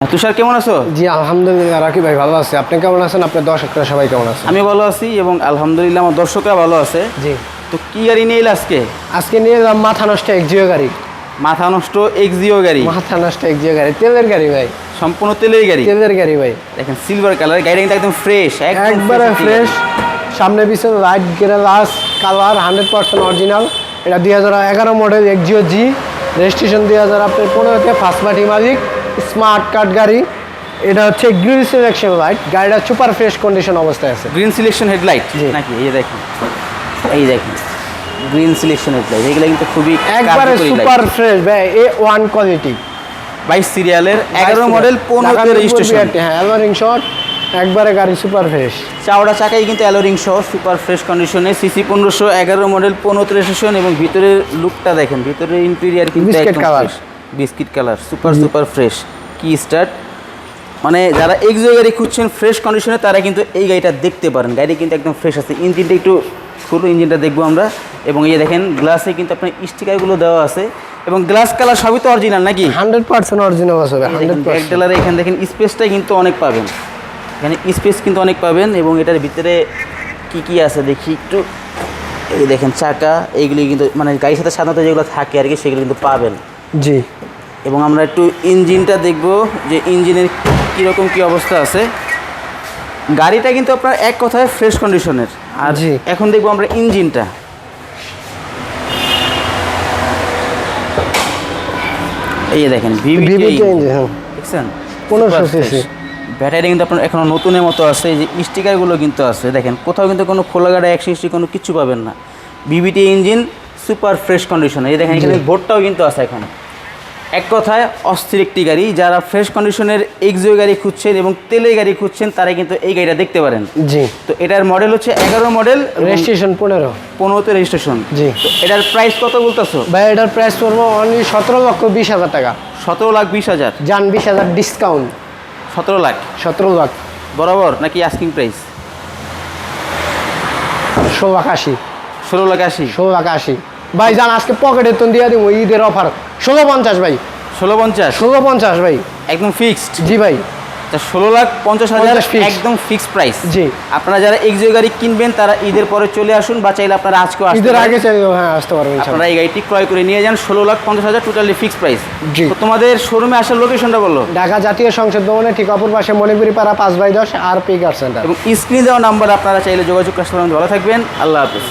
তুষার কেমন আছো? জি আলহামদুলিল্লাহ রাকিব ভাই ভালো আছি। আপনি কেমন আছেন? আপনার দর্শকরা সবাই কেমন আছে? আমি ভালো আছি এবং আলহামদুলিল্লাহ আমার দর্শকরা ভালো আছে। জি তো কি গাড়ি নিয়ে এলে আজকে? আজকে নিয়ে এলাম মাথা নষ্ট এক্সিও গাড়ি। মাথা নষ্ট এক্সিও গাড়ি? মাথা নষ্ট এক্সিও গাড়ি, তেলের গাড়ি ভাই। সম্পূর্ণ তেলের গাড়ি? তেলের গাড়ি ভাই। দেখেন সিলভার কালার, গাড়িটা কিন্তু একদম ফ্রেশ, একবারে ফ্রেশ। সামনে পিছনে লাইট গ্লাস কালার 100% অরিজিনাল। এটা 2011 মডেল এক্সিও জি, রেজিস্ট্রেশন 2015-তে, ফার্স্ট পার্টি মালিক, স্মার্ট কার্ড গাড়ি। এটা হচ্ছে গ্রিন সিলেকশন লাইট। গাড়িটা সুপার ফ্রেশ কন্ডিশন অবস্থায় আছে। গ্রিন সিলেকশন হেডলাইট জি। নাকি? এই দেখেন, এই দেখেন গ্রিন সিলেকশন হেডলাইট, এগুলো কিন্তু খুবই একবারে সুপার ফ্রেশ ভাই, A1 কোয়ালিটি। 22 সিরিয়ালের 11 মডেল 15 রেজিস্ট্রেশন। হ্যাঁ, অ্যালোরিং শট, একবারে গাড়ি সুপার ফ্রেশ। চাওড়া চাকাই কিন্তু অ্যালোরিং সহ সুপার ফ্রেশ কন্ডিশনে, সিসি 1500, 11 মডেল 15 রেজিস্ট্রেশন। এবং ভিতরের লুকটা দেখেন, ভিতরের ইন্টেরিয়ার কিন্তু biscuit colour, biscuit colour, super fresh. কি স্টার্ট, মানে যারা এক্সিও গাড়ি খুঁজছেন ফ্রেশ কন্ডিশনে তারা কিন্তু এই গাড়িটা দেখতে পারেন। গাড়ি কিন্তু একদম ফ্রেশ আছে। ইঞ্জিনটা একটু খুলো, ইঞ্জিনটা দেখবো আমরা। এবং এই দেখেন গ্লাসে কিন্তু আপনার স্টিকারগুলো দেওয়া আছে এবং গ্লাস কালার সবই তো অরিজিনাল নাকি? 100% অরিজিনাল আছে ভাই, 100%। এক ডলারে এখানে দেখেন স্পেসটা কিন্তু অনেক পাবেন, এখানে স্পেস কিন্তু অনেক পাবেন। এবং এটার ভিতরে কি কি আছে দেখি একটু। এই দেখেন চাকা, এইগুলি কিন্তু মানে গাড়ির সাথে সাধারণত যেগুলো থাকে আর কি সেগুলো কিন্তু পাবেন। জি। এবং আমরা একটু ইঞ্জিনটা দেখব যে ইঞ্জিনের কীরকম কী অবস্থা আছে। গাড়িটা কিন্তু আপনার এক কথায় ফ্রেশ কন্ডিশনের। আর জি। এখন দেখবো আমরা ইঞ্জিনটা। এই যে দেখেন ভিভিটি ইঞ্জিন, দেখছেন 1500 সিসি। ব্যাটারি কিন্তু আপনার এখনও নতুনের মতো আছে। এই যে স্টিকারগুলো কিন্তু আছে, দেখেন কোথাও কিন্তু কোনো খোলা গাড়ি অ্যাক্সিডেন্ট কোনো কিছু পাবেন না। ভিভিটি ইঞ্জিন সুপার ফ্রেশ কন্ডিশনে। এই দেখেন এখানে ভোটটাও কিন্তু আছে এখন। এক কথায় অস্থির একটি গাড়ি। যারা ফ্রেশ কন্ডিশনের এক্সিও গাড়ি খুঁজছেন এবং তেলের গাড়ি খুঁজছেন তারা কিন্তু এই গাড়িটা দেখতে পারেন। জি। তো এটার মডেল হচ্ছে 11 মডেল, রেজিস্ট্রেশন 15 রেজিস্ট্রেশন। জি। তো এটার প্রাইস কত বলতেছো ভাই? এটার প্রাইস পড়বো অনলি 17,20,000 টাকা। 17,20,000? জান 20,000 ডিসকাউন্ট। 17 লাখ 17 লাখ বরাবর নাকি আস্কিং প্রাইস? 16,80,000। 16,80,000? 16,80,000 ভাই। জান আজকে পকেটে তো দিয়ে দিব ঈদের অফার 16,50,000 ভাই। 16,50,000 16,50,000 ভাই, একদম ফিক্সড? জি ভাই। 16,50,000 fixed। একদম ফিক্সড প্রাইস। জি। আপনারা যারা এক্সিও গাড়ি কিনবেন তারা ঈদের পরে চলে আসুন, বা চাইলে আপনারা আজকেও আসতে ঈদের পারেন। আগে চাইলেও হ্যাঁ আসতে পারবেন আপনারা ইনশাআল্লাহ। এই গাড়িটি ক্রয় করে নিয়ে যান। 16,50,000 টোটালি ফিক্সড প্রাইস। জি। তো তোমাদের শোরুমে আসার লোকেশনটা বলো। ঢাকা জাতীয় সংসদ ভবনের ঠিক অপর পাশে মণিপুরি পাড়া 5/10 আর পি কার সেন্টার। এবং স্ক্রিনে দেওয়া নাম্বার আপনারা চাইলে যোগাযোগ করতে পারেন। ভালো থাকবেন, আল্লাহ হাফেজ।